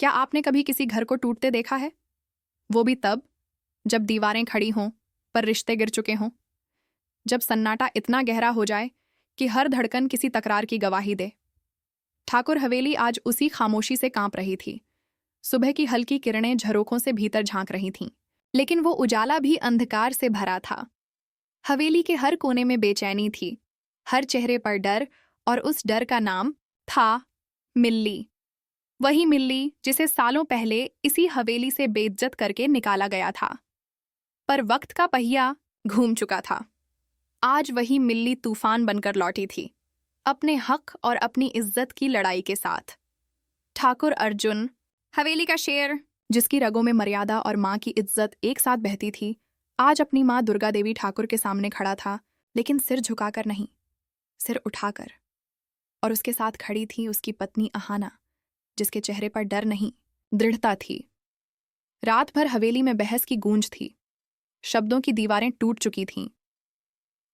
क्या आपने कभी किसी घर को टूटते देखा है? वो भी तब जब दीवारें खड़ी हों पर रिश्ते गिर चुके हों, जब सन्नाटा इतना गहरा हो जाए कि हर धड़कन किसी तकरार की गवाही दे। ठाकुर हवेली आज उसी खामोशी से कांप रही थी। सुबह की हल्की किरणें झरोखों से भीतर झांक रही थीं, लेकिन वो उजाला भी अंधकार से भरा था। हवेली के हर कोने में बेचैनी थी, हर चेहरे पर डर, और उस डर का नाम था मिल्ली। वही मिल्ली जिसे सालों पहले इसी हवेली से बेइज्जत करके निकाला गया था। पर वक्त का पहिया घूम चुका था। आज वही मिल्ली तूफान बनकर लौटी थी, अपने हक और अपनी इज्जत की लड़ाई के साथ। ठाकुर अर्जुन, हवेली का शेर, जिसकी रगों में मर्यादा और माँ की इज्जत एक साथ बहती थी, आज अपनी माँ दुर्गा देवी ठाकुर के सामने खड़ा था, लेकिन सिर झुकाकर नहीं, सिर उठाकर। और उसके साथ खड़ी थी उसकी पत्नी अहाना, जिसके चेहरे पर डर नहीं, दृढ़ता थी। रात भर हवेली में बहस की गूंज थी, शब्दों की दीवारें टूट चुकी थीं।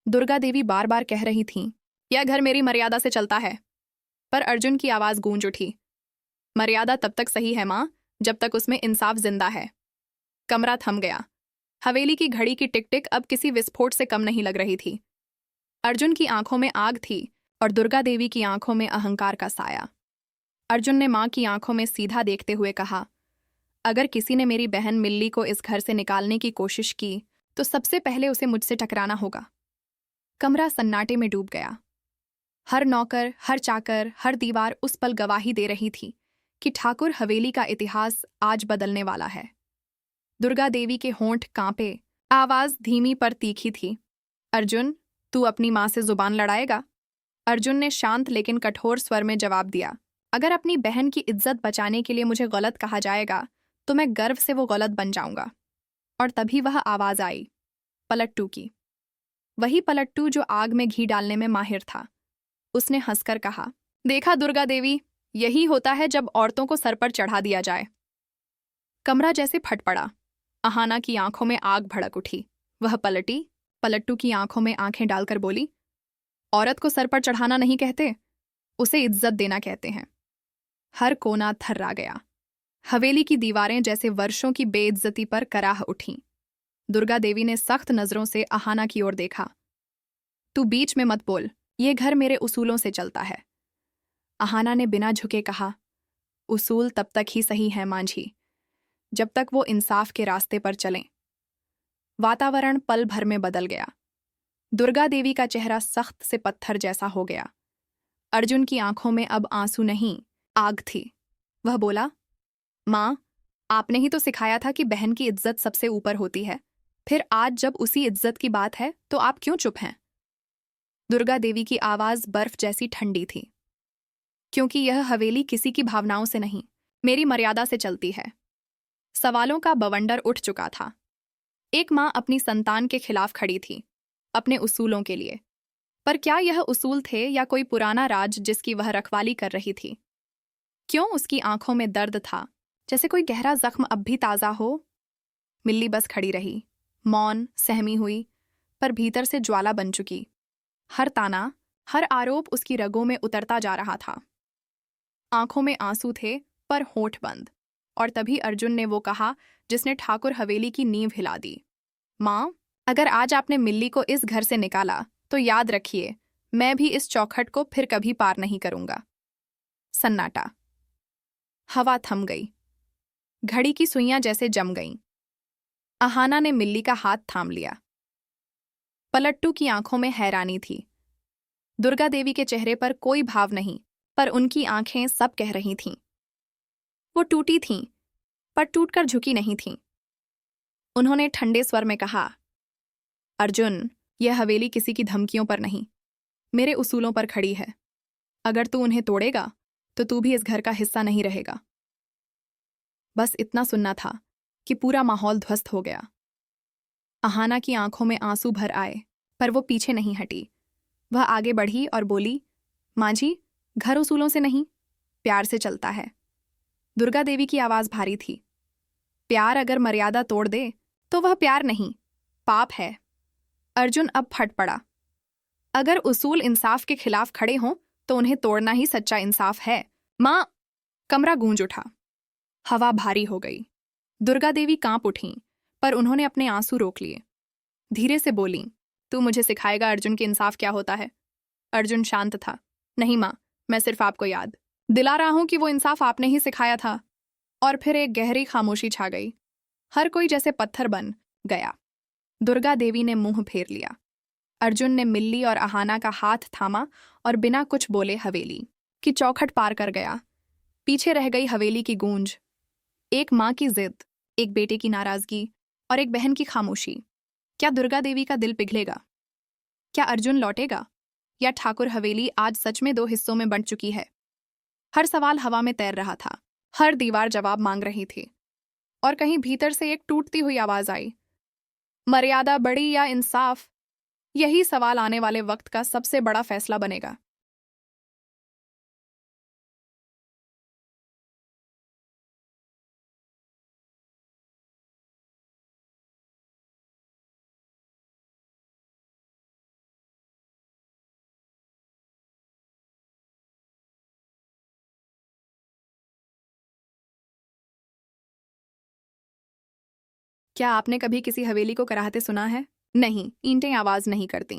दुर्गा देवी बार बार कह रही थीं, यह घर मेरी मर्यादा से चलता है। पर अर्जुन की आवाज गूंज उठी, मर्यादा तब तक सही है माँ, जब तक उसमें इंसाफ जिंदा है। कमरा थम गया। हवेली की घड़ी की टिक टिक अब किसी विस्फोट से कम नहीं लग रही थी। अर्जुन की आंखों में आग थी और दुर्गा देवी की आंखों में अहंकार का साया। अर्जुन ने माँ की आंखों में सीधा देखते हुए कहा, अगर किसी ने मेरी बहन मिल्ली को इस घर से निकालने की कोशिश की, तो सबसे पहले उसे मुझसे टकराना होगा। कमरा सन्नाटे में डूब गया। हर नौकर, हर चाकर, हर दीवार उस पल गवाही दे रही थी कि ठाकुर हवेली का इतिहास आज बदलने वाला है। दुर्गा देवी के होंठ कांपे, आवाज धीमी पर तीखी थी, अर्जुन, तू अपनी माँ से जुबान लड़ाएगा? अर्जुन ने शांत लेकिन कठोर स्वर में जवाब दिया, अगर अपनी बहन की इज्जत बचाने के लिए मुझे गलत कहा जाएगा, तो मैं गर्व से वो गलत बन जाऊंगा। और तभी वह आवाज आई, पलट्टू की। वही पलट्टू जो आग में घी डालने में माहिर था। उसने हंसकर कहा, देखा दुर्गा देवी, यही होता है जब औरतों को सर पर चढ़ा दिया जाए। कमरा जैसे फट पड़ा। अहाना की आंखों में आग भड़क उठी। वह पलटी, पलट्टू की आंखों में आंखें डालकर बोली, औरत को सर पर चढ़ाना नहीं कहते, उसे इज्जत देना कहते हैं। हर कोना थर्रा गया। हवेली की दीवारें जैसे वर्षों की बेइज्जती पर कराह उठीं। दुर्गा देवी ने सख्त नजरों से अहाना की ओर देखा, तू बीच में मत बोल, ये घर मेरे उसूलों से चलता है। अहाना ने बिना झुके कहा, उसूल तब तक ही सही है मांझी, जब तक वो इंसाफ के रास्ते पर चलें। वातावरण पल भर में बदल गया। दुर्गा देवी का चेहरा सख्त से पत्थर जैसा हो गया। अर्जुन की आंखों में अब आंसू नहीं, आग थी। वह बोला, माँ, आपने ही तो सिखाया था कि बहन की इज्जत सबसे ऊपर होती है। फिर आज जब उसी इज्जत की बात है, तो आप क्यों चुप हैं? दुर्गा देवी की आवाज बर्फ जैसी ठंडी थी, क्योंकि यह हवेली किसी की भावनाओं से नहीं, मेरी मर्यादा से चलती है। सवालों का बवंडर उठ चुका था। एक माँ अपनी संतान के खिलाफ खड़ी थी, अपने उसूलों के लिए। पर क्या यह उसूल थे या कोई पुराना राज जिसकी वह रखवाली कर रही थी? क्यों उसकी आंखों में दर्द था, जैसे कोई गहरा जख्म अब भी ताजा हो? मिल्ली बस खड़ी रही, मौन, सहमी हुई, पर भीतर से ज्वाला बन चुकी। हर ताना, हर आरोप उसकी रगों में उतरता जा रहा था। आंखों में आंसू थे, पर होंठ बंद। और तभी अर्जुन ने वो कहा जिसने ठाकुर हवेली की नींव हिला दी, माँ, अगर आज आपने मिल्ली को इस घर से निकाला, तो याद रखिए, मैं भी इस चौखट को फिर कभी पार नहीं करूंगा। सन्नाटा। हवा थम गई। घड़ी की सुइयां जैसे जम गईं। अहाना ने मिल्ली का हाथ थाम लिया। पलट्टू की आंखों में हैरानी थी। दुर्गा देवी के चेहरे पर कोई भाव नहीं, पर उनकी आंखें सब कह रही थीं। वो टूटी थीं, पर टूटकर झुकी नहीं थीं। उन्होंने ठंडे स्वर में कहा, अर्जुन, यह हवेली किसी की धमकियों पर नहीं, मेरे उसूलों पर खड़ी है। अगर तू उन्हें तोड़ेगा, तो तू भी इस घर का हिस्सा नहीं रहेगा। बस इतना सुनना था कि पूरा माहौल ध्वस्त हो गया। अहाना की आंखों में आंसू भर आए, पर वो पीछे नहीं हटी। वह आगे बढ़ी और बोली, माँ जी, घर उसूलों से नहीं, प्यार से चलता है। दुर्गा देवी की आवाज भारी थी। प्यार अगर मर्यादा तोड़ दे, तो वह प्यार नहीं, पाप है। अर्जुन अब फट पड़ा। अगर उसूल इंसाफ के खिलाफ खड़े हों, तो उन्हें तोड़ना ही सच्चा इंसाफ है। माँ! कमरा गूंज उठा। हवा भारी हो गई। दुर्गा देवी कांप उठीं, पर उन्होंने अपने आंसू रोक लिए। धीरे से बोलीं, तू मुझे सिखाएगा अर्जुन के इंसाफ क्या होता है? अर्जुन शांत था। नहीं माँ, मैं सिर्फ आपको याद दिला रहा हूं कि वो इंसाफ आपने ही सिखाया था। और फिर एक गहरी खामोशी छा गई। हर कोई जैसे पत्थर बन गया। दुर्गा देवी ने मुंह फेर लिया। अर्जुन ने मिल्ली और अहाना का हाथ थामा और बिना कुछ बोले हवेली की चौखट पार कर गया। पीछे रह गई हवेली की गूंज, एक माँ की जिद, एक बेटे की नाराजगी और एक बहन की खामोशी। क्या दुर्गा देवी का दिल पिघलेगा? क्या अर्जुन लौटेगा? या ठाकुर हवेली आज सच में 2 हिस्सों में बंट चुकी है? हर सवाल हवा में तैर रहा था। हर दीवार जवाब मांग रही थी। और कहीं भीतर से एक टूटती हुई आवाज आई, मर्यादा बड़ी या इंसाफ? यही सवाल आने वाले वक्त का सबसे बड़ा फैसला बनेगा। क्या आपने कभी किसी हवेली को कराहते सुना है? नहीं, ईंटें आवाज नहीं करती।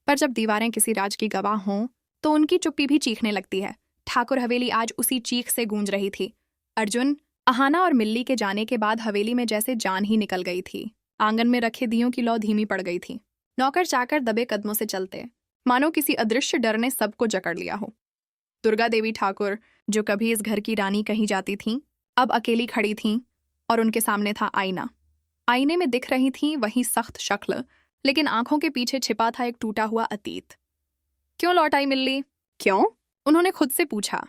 पर जब दीवारें किसी राज की गवाह हों, तो उनकी चुप्पी भी चीखने लगती है। ठाकुर हवेली आज उसी चीख से गूंज रही थी। अर्जुन, अहाना और मिल्ली के जाने के बाद हवेली में जैसे जान ही निकल गई थी। आंगन में रखे दियों की लौ धीमी पड़ गई थी। नौकर चाकर दबे कदमों से चलते, मानो किसी अदृश्य डर ने सबको जकड़ लिया हो। दुर्गा देवी ठाकुर, जो कभी इस घर की रानी कही जाती थीं, अब अकेली खड़ी थीं और उनके सामने था आईना। आईने में दिख रही थी वही सख्त शक्ल, लेकिन आंखों के पीछे छिपा था एक टूटा हुआ अतीत। क्यों लौट आई मिल्ली? क्यों? उन्होंने खुद से पूछा।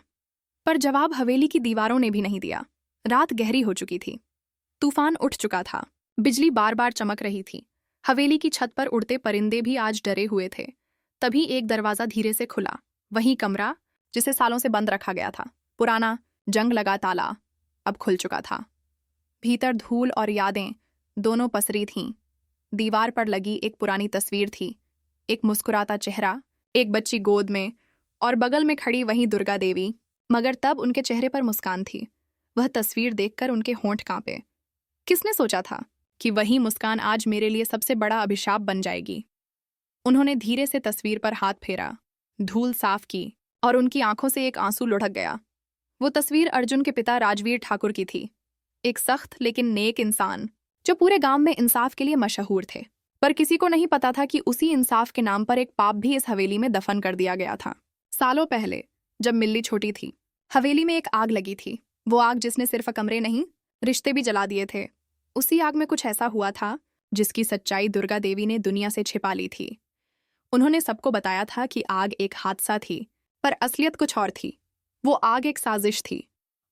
पर जवाब हवेली की दीवारों ने भी नहीं दिया। रात गहरी हो चुकी थी। तूफान उठ चुका था। बिजली बार बार चमक रही थी। हवेली की छत पर उड़ते परिंदे भी आज डरे हुए थे। तभी एक दरवाजा धीरे से खुला। वही कमरा जिसे सालों से बंद रखा गया था। पुराना जंग लगा ताला अब खुल चुका था। भीतर धूल और यादें दोनों पसरी थीं। दीवार पर लगी एक पुरानी तस्वीर थी, एक मुस्कुराता चेहरा, एक बच्ची गोद में, और बगल में खड़ी वही दुर्गा देवी। मगर तब उनके चेहरे पर मुस्कान थी। वह तस्वीर देखकर उनके होंठ कांपे। किसने सोचा था कि वही मुस्कान आज मेरे लिए सबसे बड़ा अभिशाप बन जाएगी? उन्होंने धीरे से तस्वीर पर हाथ फेरा, धूल साफ की, और उनकी आंखों से एक आंसू लुढ़क गया। वो तस्वीर अर्जुन के पिता राजवीर ठाकुर की थी, एक सख्त लेकिन नेक इंसान जो पूरे गांव में इंसाफ के लिए मशहूर थे। पर किसी को नहीं पता था कि उसी इंसाफ के नाम पर एक पाप भी इस हवेली में दफन कर दिया गया था। सालों पहले जब मिल्ली छोटी थी, हवेली में एक आग लगी थी। वो आग जिसने सिर्फ कमरे नहीं, रिश्ते भी जला दिए थे। उसी आग में कुछ ऐसा हुआ था जिसकी सच्चाई दुर्गा देवी ने दुनिया से छिपा ली थी। उन्होंने सबको बताया था कि आग एक हादसा थी, पर असलियत कुछ और थी। वो आग एक साजिश थी,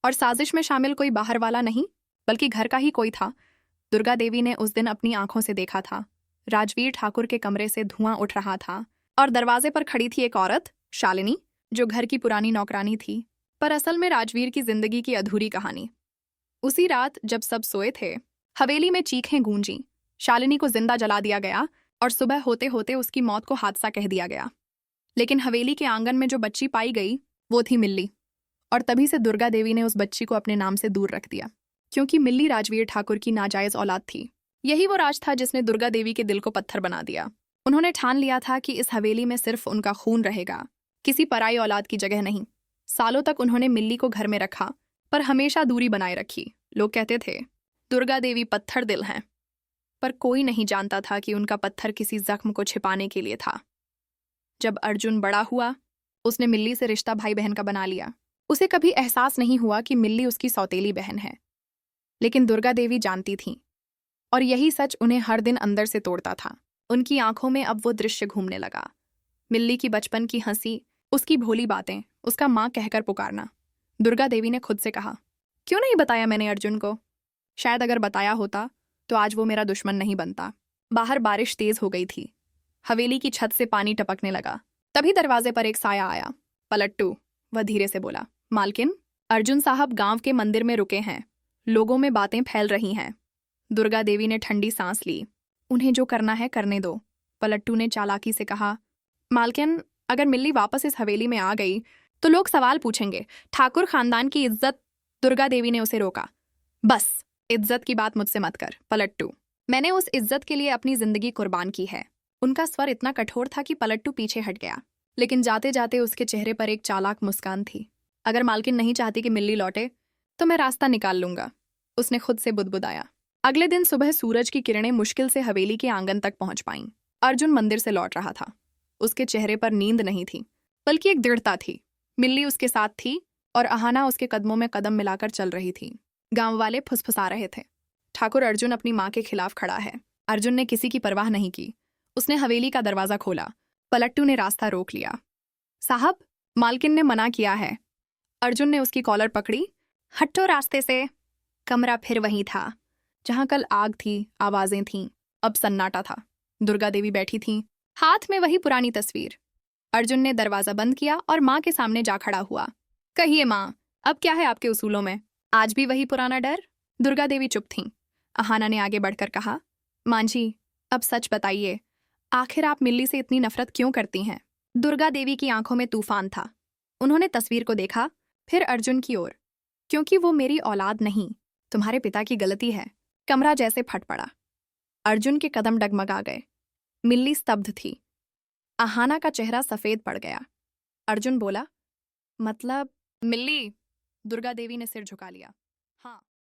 और साजिश में शामिल कोई बाहर वाला नहीं, बल्कि घर का ही कोई था। दुर्गा देवी ने उस दिन अपनी आंखों से देखा था। राजवीर ठाकुर के कमरे से धुआं उठ रहा था, और दरवाजे पर खड़ी थी एक औरत, शालिनी, जो घर की पुरानी नौकरानी थी, पर असल में राजवीर की जिंदगी की अधूरी कहानी। उसी रात जब सब सोए थे, हवेली में चीखें गूंजी। शालिनी को जिंदा जला दिया गया, और सुबह होते होते उसकी मौत को हादसा कह दिया गया। लेकिन हवेली के आंगन में जो बच्ची पाई गई, वो थी मिल्ली। और तभी से दुर्गा देवी ने उस बच्ची को अपने नाम से दूर रख दिया, क्योंकि मिल्ली राजवीर ठाकुर की नाजायज औलाद थी। यही वो राज था जिसने दुर्गा देवी के दिल को पत्थर बना दिया। उन्होंने ठान लिया था कि इस हवेली में सिर्फ उनका खून रहेगा, किसी पराई औलाद की जगह नहीं। सालों तक उन्होंने मिल्ली को घर में रखा, पर हमेशा दूरी बनाए रखी। लोग कहते थे दुर्गा देवी पत्थर दिल हैं, पर कोई नहीं जानता था कि उनका पत्थर किसी जख्म को छिपाने के लिए था। जब अर्जुन बड़ा हुआ, उसने मिल्ली से रिश्ता भाई बहन का बना लिया। उसे कभी एहसास नहीं हुआ कि मिल्ली उसकी सौतेली बहन है, लेकिन दुर्गा देवी जानती थीं, और यही सच उन्हें हर दिन अंदर से तोड़ता था। उनकी आंखों में अब वो दृश्य घूमने लगा। मिल्ली की बचपन की हंसी, उसकी भोली बातें, उसका माँ कहकर पुकारना। दुर्गा देवी ने खुद से कहा, क्यों नहीं बताया मैंने अर्जुन को? शायद अगर बताया होता तो आज वो मेरा दुश्मन नहीं बनता। बाहर बारिश तेज हो गई थी। हवेली की छत से पानी टपकने लगा। तभी दरवाजे पर एक साया आया। पलट्टू, वह धीरे से बोला। मालकिन, अर्जुन साहब गांव के मंदिर में रुके हैं। लोगों में बातें फैल रही हैं। दुर्गा देवी ने ठंडी सांस ली। उन्हें जो करना है करने दो। पलट्टू ने चालाकी से कहा, मालकिन, अगर मिल्ली वापस इस हवेली में आ गई तो लोग सवाल पूछेंगे। ठाकुर खानदान की इज्जत। दुर्गा देवी ने उसे रोका। बस, इज्जत की बात मुझसे मत कर। पलट्टू, मैंने उस इज्जत के लिए अपनी जिंदगी कुर्बान की है। उनका स्वर इतना कठोर था कि पलट्टू पीछे हट गया, लेकिन जाते जाते उसके चेहरे पर एक चालाक मुस्कान थी। अगर मालकिन नहीं चाहती कि मिल्ली लौटे तो मैं रास्ता निकाल लूंगा, उसने खुद से बुदबुदाया। अगले दिन सुबह सूरज की किरणें मुश्किल से हवेली के आंगन तक पहुंच पाईं। अर्जुन मंदिर से लौट रहा था। उसके चेहरे पर नींद नहीं थी, बल्कि एक दृढ़ता थी। मिल्ली उसके साथ थी और अहाना उसके कदमों में कदम मिलाकर चल रही थी। गांव वाले फुसफुसा रहे थे, ठाकुर अर्जुन अपनी माँ के खिलाफ खड़ा है। अर्जुन ने किसी की परवाह नहीं की। उसने हवेली का दरवाजा खोला। पलट्टू ने रास्ता रोक लिया। साहब, मालकिन ने मना किया है। अर्जुन ने उसकी कॉलर पकड़ी। हटो रास्ते से। कमरा फिर वही था जहां कल आग थी, आवाजें थीं, अब सन्नाटा था। दुर्गा देवी बैठी थीं, हाथ में वही पुरानी तस्वीर। अर्जुन ने दरवाजा बंद किया और माँ के सामने जा खड़ा हुआ। कहिए माँ, अब क्या है आपके उसूलों में? आज भी वही पुराना डर? दुर्गा देवी चुप थीं। अहाना ने आगे बढ़कर कहा, माँ जी, अब सच बताइए, आखिर आप मिल्ली से इतनी नफरत क्यों करती हैं? दुर्गा देवी की आंखों में तूफान था। उन्होंने तस्वीर को देखा, फिर अर्जुन की ओर। क्योंकि वो मेरी औलाद नहीं, तुम्हारे पिता की गलती है। कमरा जैसे फट पड़ा। अर्जुन के कदम डगमगा गए। मिल्ली स्तब्ध थी। अहाना का चेहरा सफेद पड़ गया। अर्जुन बोला, मतलब? मिल्ली, दुर्गा देवी ने सिर झुका लिया। हाँ।